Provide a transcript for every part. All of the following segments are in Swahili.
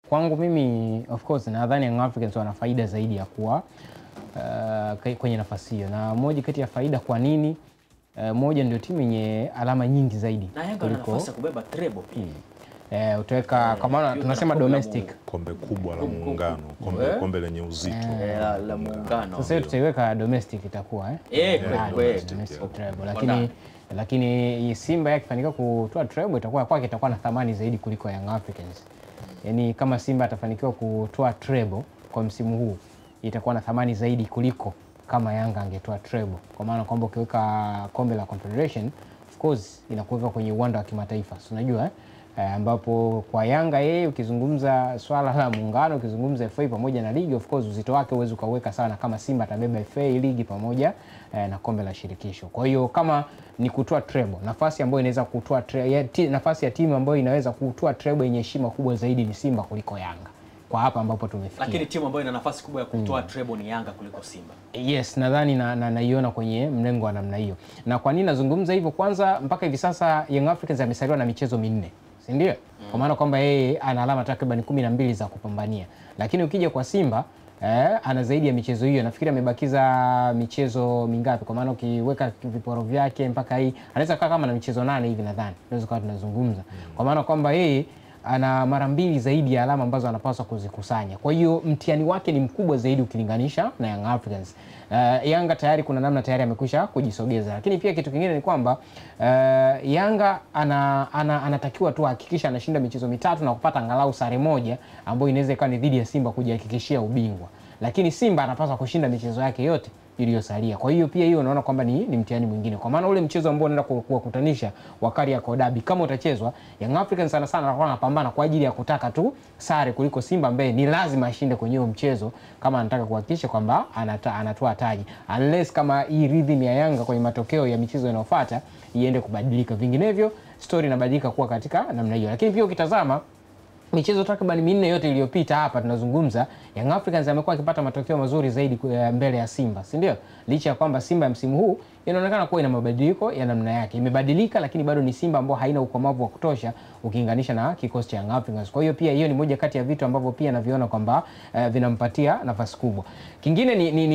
Kwangu mimi of course nadhani Young Africans wana faida zaidi ya kuwa kwenye nafasi hiyo, na moja kati ya faida kwa nini moja ndio timu yenye alama nyingi zaidi na Yanga ana nafasi ya kubeba treble pia. Utaweka kwa maana tunasema domestic kombe kubwa la Muungano, kombe lenye uzito la Muungano. Sasa tutaiweka domestic itakuwa kweli treble, lakini Simba yakifanikiwa kutoa treble itakuwa kwake itakuwa na thamani zaidi kuliko Young Africans. Yaani kama Simba atafanikiwa kutoa treble kwa msimu huu itakuwa na thamani zaidi kuliko kama Yanga angetoa treble, kwa maana kwamba ukiweka kombe la Confederation of course inakuweka kwenye uwanda wa kimataifa, si unajua ambapo kwa Yanga yeye ukizungumza swala la Muungano, ukizungumza FA pamoja na ligi, of course uzito wake uweze ukaweka sana kama Simba atabeba FA, ligi pamoja na kombe la shirikisho. Kwa hiyo kama ni kutoa treble, nafasi ambayo inaweza kutoa nafasi ya timu ambayo inaweza kutoa treble yenye heshima kubwa zaidi ni Simba kuliko Yanga kwa hapa ambapo tumefikia. Lakini timu ambayo ina nafasi kubwa ya kutoa treble ni Yanga kuliko Simba. Yes, nadhani naiona kwenye mlengo wa namna hiyo. Na kwa nini nazungumza hivyo? Kwanza mpaka hivi sasa Young Africans amesaliwa na michezo 4. Si ndio? Kwa maana kwamba yeye ana alama takriban 12 za kupambania. Lakini ukija kwa Simba ana zaidi ya michezo hiyo. Nafikiri amebakiza michezo mingapi? Kwa maana ukiweka viporo vyake mpaka hii anaweza kaa kama na michezo 8 hivi nadhani. Tunaweza kuwa tunazungumza. Kwa maana kwamba yeye ana mara 2 zaidi ya alama ambazo anapaswa kuzikusanya. Kwa hiyo mtihani wake ni mkubwa zaidi ukilinganisha na Young Africans. Yanga tayari kuna namna tayari amekwisha kujisogeza. Lakini pia kitu kingine ni kwamba Yanga anatakiwa tu hakikisha anashinda michezo 3 na kupata angalau sare moja ambayo inaweza ikawa ni dhidi ya Simba kujihakikishia ubingwa. Lakini Simba anapaswa kushinda michezo yake yote iliyosalia. Kwa hiyo pia hiyo unaona kwamba ni mtihani mwingine. Kwa maana ule mchezo ambao unaenda kuwakutanisha wakati ya Kodabi kama utachezwa, Young Africans sana anakuwa anapambana kwa ajili ya kutaka tu sare kuliko Simba ambaye ni lazima ashinde kwenye huo mchezo kama anataka kuhakikisha kwamba anatoa taji. Unless kama hii rhythm ya Yanga kwenye matokeo ya michezo inayofuata iende kubadilika. Vinginevyo story inabadilika kuwa katika namna hiyo. Lakini pia ukitazama michezo takriban 4 yote iliyopita hapa tunazungumza, Young Africans amekuwa akipata matokeo mazuri zaidi mbele ya Simba, si ndio? Licha ya kwamba Simba ya msimu huu inaonekana kuwa ina mabadiliko ya namna yake. Imebadilika lakini bado ni Simba ambayo haina ukomavu wa kutosha ukilinganisha na kikosi cha Young Africans. Kwa hiyo pia hiyo ni moja kati ya vitu ambavyo pia naviona kwamba vinampatia nafasi kubwa. Kingine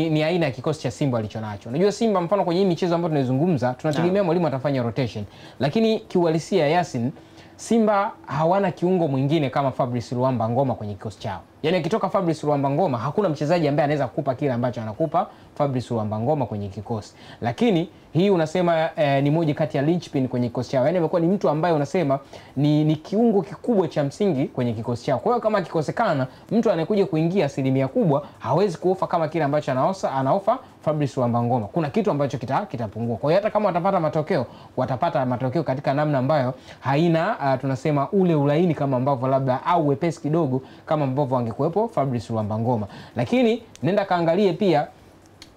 ni aina ya kikosi cha Simba alichonacho. Unajua Simba mfano kwenye hii michezo ambayo tunazungumza tunategemea mwalimu atafanya rotation. Lakini kiuhalisia Yasin, Simba hawana kiungo mwingine kama Fabrice Luamba Ngoma kwenye kikosi chao. Yaani akitoka Fabrice Luamba Ngoma hakuna mchezaji ambaye anaweza kukupa kile ambacho anakupa Fabrice Luamba Ngoma kwenye kikosi. Lakini hii unasema ni moja kati ya linchpin kwenye kikosi chao. Yaani amekuwa ni mtu ambaye unasema ni kiungo kikubwa cha msingi kwenye kikosi chao. Kwa hiyo kama akikosekana mtu anayekuja kuingia asilimia kubwa hawezi kuofa kama kile ambacho anaofa Fabrice Luamba Ngoma. Kuna kitu ambacho kitapungua. Kwa hiyo hata kama watapata matokeo, watapata matokeo katika namna ambayo haina tunasema ule ulaini kama ambavyo labda au wepesi kidogo kama ambavyo angekuepo Fabrice Luamba Ngoma. Lakini nenda kaangalie pia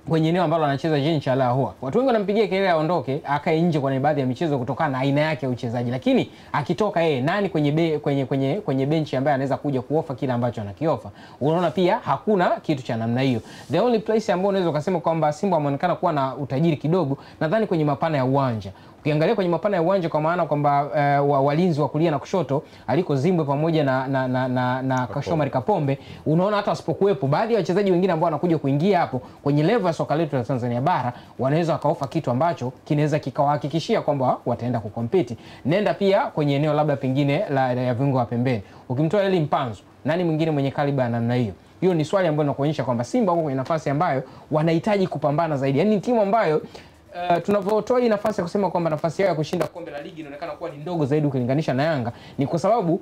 kwenye eneo ambalo anacheza Jean Charles Ahoua. Watu wengi wanampigia kelele aondoke, akae nje kwenye baadhi ya michezo kutokana na aina yake ya uchezaji. Lakini akitoka yeye nani kwenye benchi ambaye anaweza kuja kuofa kile ambacho anakiofa? Unaona pia hakuna kitu cha namna hiyo. The only place ambayo unaweza kusema kwamba Simba ameonekana kuwa na utajiri kidogo, nadhani kwenye mapana ya uwanja. Ukiangalia kwenye mapana ya uwanja kwa maana kwamba walinzi wa kulia na kushoto aliko Zimbwe pamoja na Kashomari Kapombe, unaona hata wasipokuepo baadhi ya wachezaji wengine ambao wanakuja kuingia hapo kwenye level ya soka letu la Tanzania bara wanaweza wakaofa kitu ambacho kinaweza kikawahakikishia kwamba wataenda kukompiti. Nenda pia kwenye eneo labda pengine ya viungo wa pembeni. Ukimtoa Eli Mpanzu, nani mwingine mwenye kaliba ya namna hiyo? Hiyo ni swali ambalo linakuonyesha kwamba Simba wako kwenye nafasi ambayo wanahitaji kupambana zaidi. Yaani timu ambayo tunavyotoa hii nafasi ya kusema kwamba nafasi yao ya kushinda kombe la ligi inaonekana kuwa ni ndogo zaidi ukilinganisha na Yanga, ni kwa sababu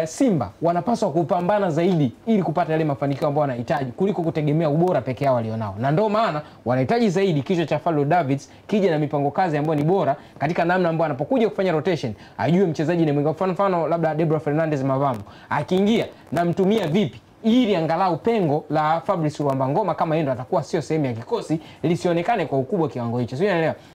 Simba wanapaswa kupambana zaidi ili kupata yale mafanikio ambayo wanahitaji kuliko kutegemea ubora peke yao walionao. Na ndio maana wanahitaji zaidi kichwa cha Fadlu Davids kije na mipango kazi ambayo ni bora katika namna ambayo anapokuja kufanya rotation ajue mchezaji ni mwingi. Kwa mfano labda Debra Fernandez Mavambo akiingia na mtumia vipi ili angalau pengo la Fabrice Luamba Ngoma kama yeye ndo atakuwa sio sehemu ya kikosi lisionekane kwa ukubwa kiwango hicho. Sio, unaelewa?